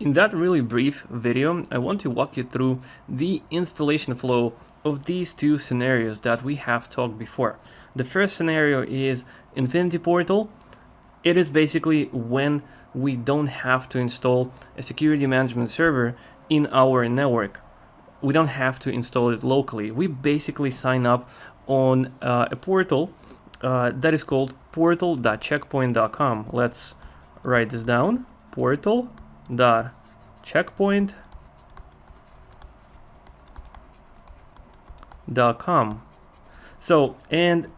In that really brief video, I want to walk you through the installation flow of these two scenarios that we have talked before. The first scenario is Infinity Portal. It is basically when we don't have to install a security management server in our network. We don't have to install it locally. We basically sign up on a portal that is called portal.checkpoint.com. Let's write this down. Portal.checkpoint.com. So, and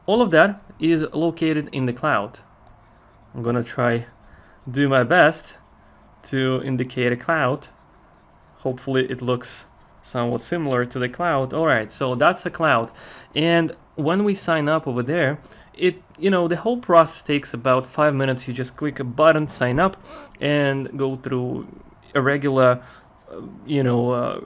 all of that is located in the cloud. I'm gonna try do my best to indicate a cloud. Hopefully it looks somewhat similar to the cloud. All right, so that's a cloud. And when we sign up over there, the whole process takes about 5 minutes. You just click a button, sign up, and go through a regular,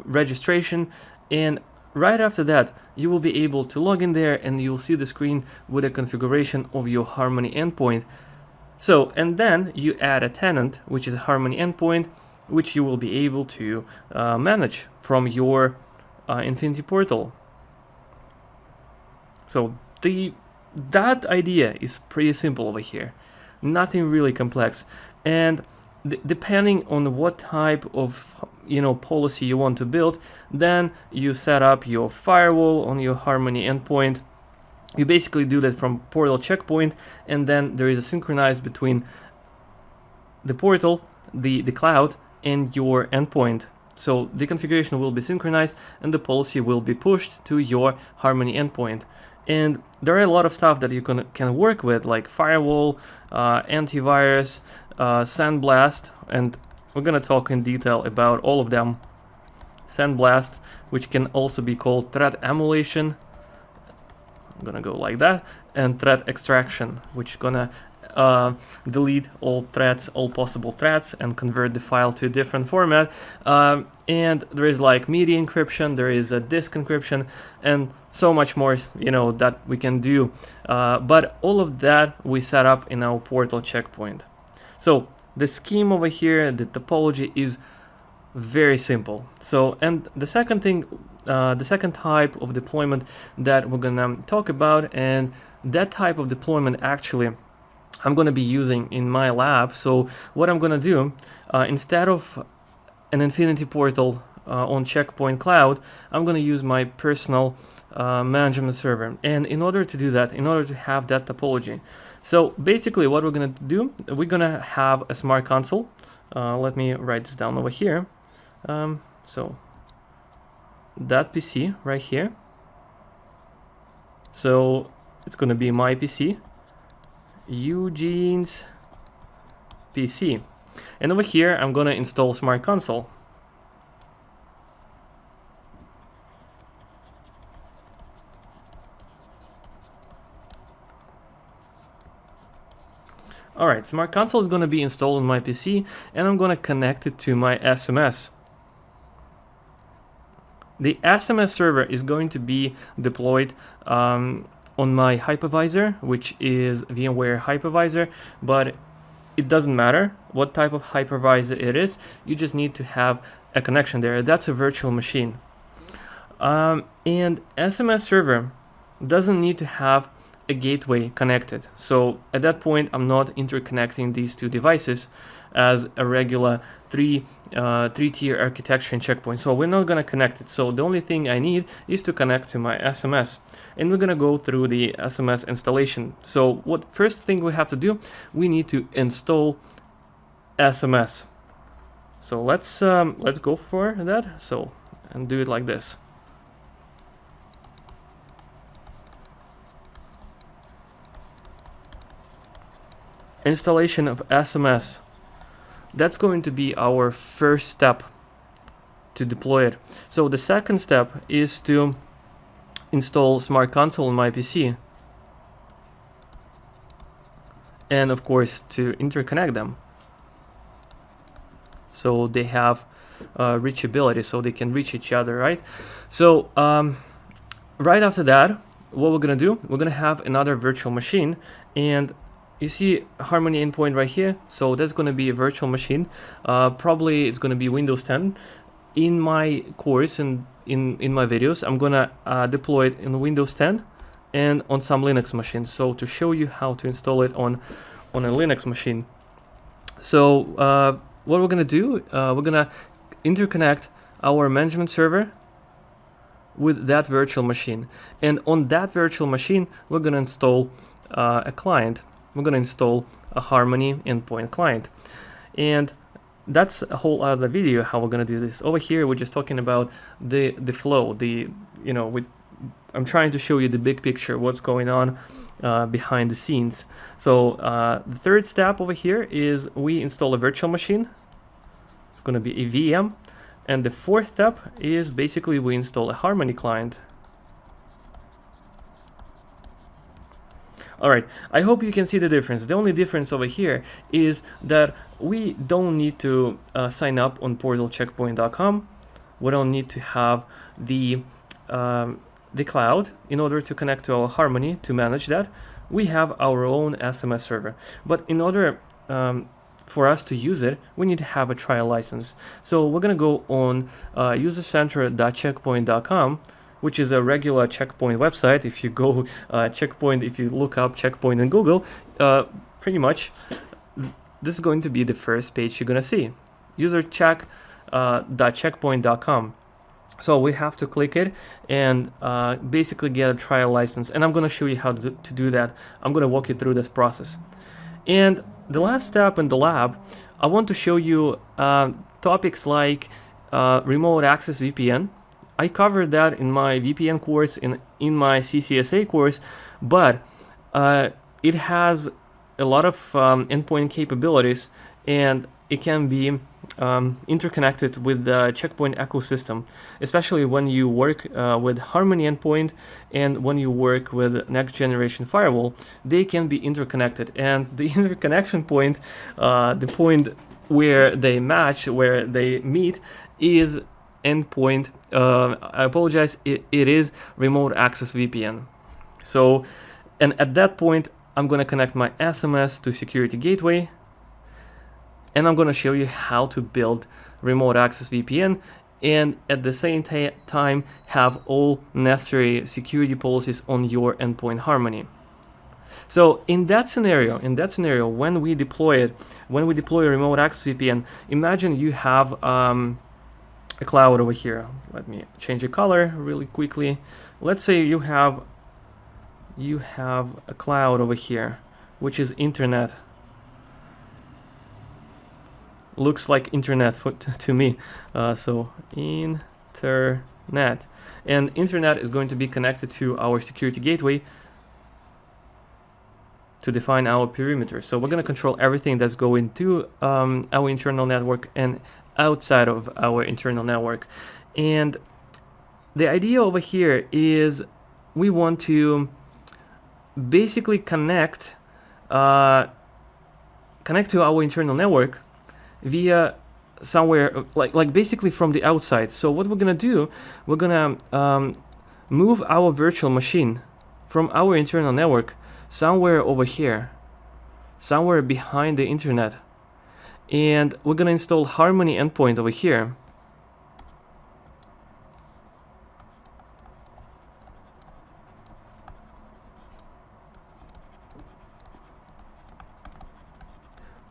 registration. And right after that, you will be able to log in there and you'll see the screen with a configuration of your Harmony endpoint. So, and then you add a tenant, which is a Harmony endpoint, which you will be able to manage from your Infinity Portal. So that idea is pretty simple over here, nothing really complex. And depending on what type of policy you want to build, then you set up your firewall on your Harmony endpoint. You basically do that from portal checkpoint, and then there is a synchronize between the portal, the cloud, and your endpoint. So the configuration will be synchronized and the policy will be pushed to your Harmony endpoint. And there are a lot of stuff that you can work with, like firewall, antivirus, sandblast, and we're gonna talk in detail about all of them. Sandblast, which can also be called threat emulation. I'm gonna go like that, and threat extraction, which is gonna delete all threats, all possible threats, and convert the file to a different format. And there is like media encryption, there is a disk encryption, and so much more, that we can do. But all of that we set up in our portal checkpoint. So the scheme over here, the topology is very simple. So, and the second thing, the second type of deployment that we're gonna talk about, and that type of deployment actually I'm gonna be using in my lab. So what I'm gonna do, instead of an Infinity Portal on Checkpoint Cloud, I'm gonna use my personal management server. And in order to do that, in order to have that topology, so basically what we're gonna do, we're gonna have a smart console. Let me write this down over here. So that PC right here. So it's gonna be my PC, Eugene's PC, and over here I'm gonna install Smart Console. Alright, Smart Console is gonna be installed on my PC, and I'm gonna connect it to my SMS. The SMS server is going to be deployed on my hypervisor, which is VMware hypervisor, but it doesn't matter what type of hypervisor it is. You just need to have a connection there. That's a virtual machine. And SMS server doesn't need to have a gateway connected. So at that point, I'm not interconnecting these two devices as a regular three-tier architecture in Checkpoint. So we're not gonna connect it. So the only thing I need is to connect to my SMS, and we're gonna go through the SMS installation. So what first thing we have to do, we need to install SMS. So let's go for that. So, and do it like this. Installation of SMS. That's going to be our first step to deploy it. So the second step is to install Smart Console on my PC, and of course to interconnect them so they have reachability, so they can reach each other, right? So right after that, what we're gonna do, we're gonna have another virtual machine, and you see Harmony Endpoint right here. So that's going to be a virtual machine. Probably it's going to be Windows 10. In my course and in my videos, I'm going to deploy it in Windows 10 and on some Linux machines. So to show you how to install it on a Linux machine. So what we're going to do, we're going to interconnect our management server with that virtual machine. And on that virtual machine, we're going to install a client. We're going to install a Harmony Endpoint client. And that's a whole other video how we're going to do this. Over here, we're just talking about the flow. I'm trying to show you the big picture, what's going on behind the scenes. So the third step over here is we install a virtual machine. It's going to be a VM. And the fourth step is basically we install a Harmony client. All right, I hope you can see the difference. The only difference over here is that we don't need to sign up on portalcheckpoint.com. We don't need to have the cloud in order to connect to our Harmony to manage that. We have our own SMS server. But in order for us to use it, we need to have a trial license. So we're going to go on usercenter.checkpoint.com, which is a regular Checkpoint website. If you go Checkpoint, if you look up Checkpoint in Google, pretty much this is going to be the first page you're going to see, usercheck.checkpoint.com. So we have to click it and basically get a trial license. And I'm going to show you how to do that. I'm going to walk you through this process. And the last step in the lab, I want to show you topics like remote access VPN. I covered that in my VPN course, in my CCSA course, but it has a lot of endpoint capabilities, and it can be interconnected with the Checkpoint ecosystem, especially when you work with Harmony Endpoint and when you work with next generation firewall. They can be interconnected, and the interconnection point, the point where they match, where they meet, is endpoint. I apologize, it is remote access VPN. So, and at that point, I'm going to connect my SMS to security gateway, and I'm going to show you how to build remote access VPN and at the same time have all necessary security policies on your endpoint Harmony. So in that scenario, when we deploy a remote access VPN, imagine you have a cloud over here. Let me change the color really quickly. Let's say you have a cloud over here, which is internet. Looks like internet to me. So internet, and internet is going to be connected to our security gateway to define our perimeter. So we're going to control everything that's going to our internal network and outside of our internal network. And the idea over here is we want to basically connect to our internal network via somewhere like basically from the outside. So what we're gonna do, we're gonna move our virtual machine from our internal network somewhere over here, somewhere behind the internet, and we're gonna install Harmony Endpoint over here.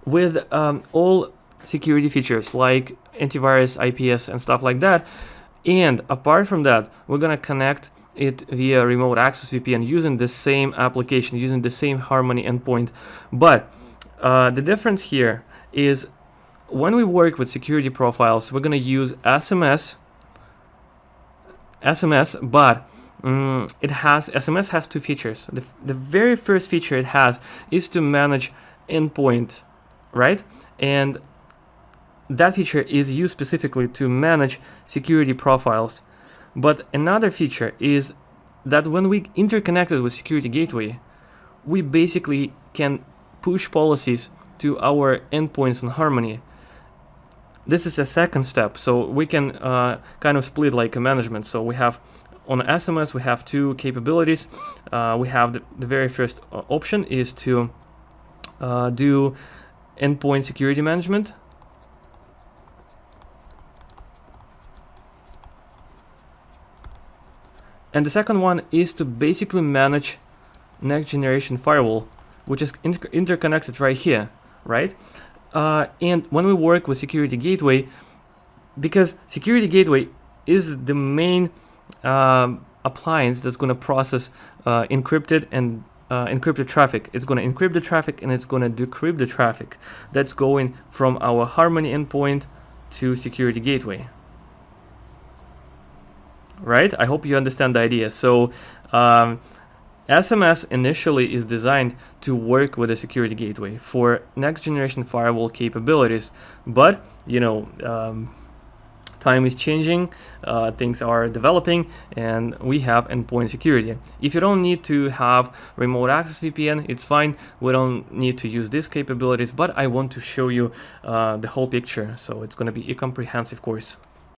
With all security features like antivirus, IPS, and stuff like that. And apart from that, we're gonna connect it via remote access VPN using the same application, using the same Harmony Endpoint. But the difference here is when we work with security profiles, we're gonna use SMS, but SMS has two features. The very first feature it has is to manage endpoint, right? And that feature is used specifically to manage security profiles. But another feature is that when we interconnect it with security gateway, we basically can push policies to our endpoints in Harmony. This is a second step, so we can kind of split like a management. So we have on SMS, we have two capabilities. We have the very first option is to do endpoint security management. And the second one is to basically manage next generation firewall, which is interconnected right here, right? And when we work with security gateway, because security gateway is the main appliance that's going to process encrypted and encrypted traffic. It's going to encrypt the traffic and it's going to decrypt the traffic that's going from our Harmony endpoint to security gateway. Right? I hope you understand the idea. So SMS initially is designed to work with a security gateway for next generation firewall capabilities, but time is changing, things are developing, and we have endpoint security. If you don't need to have remote access VPN, it's fine. We don't need to use these capabilities, but I want to show you the whole picture, so it's going to be a comprehensive course.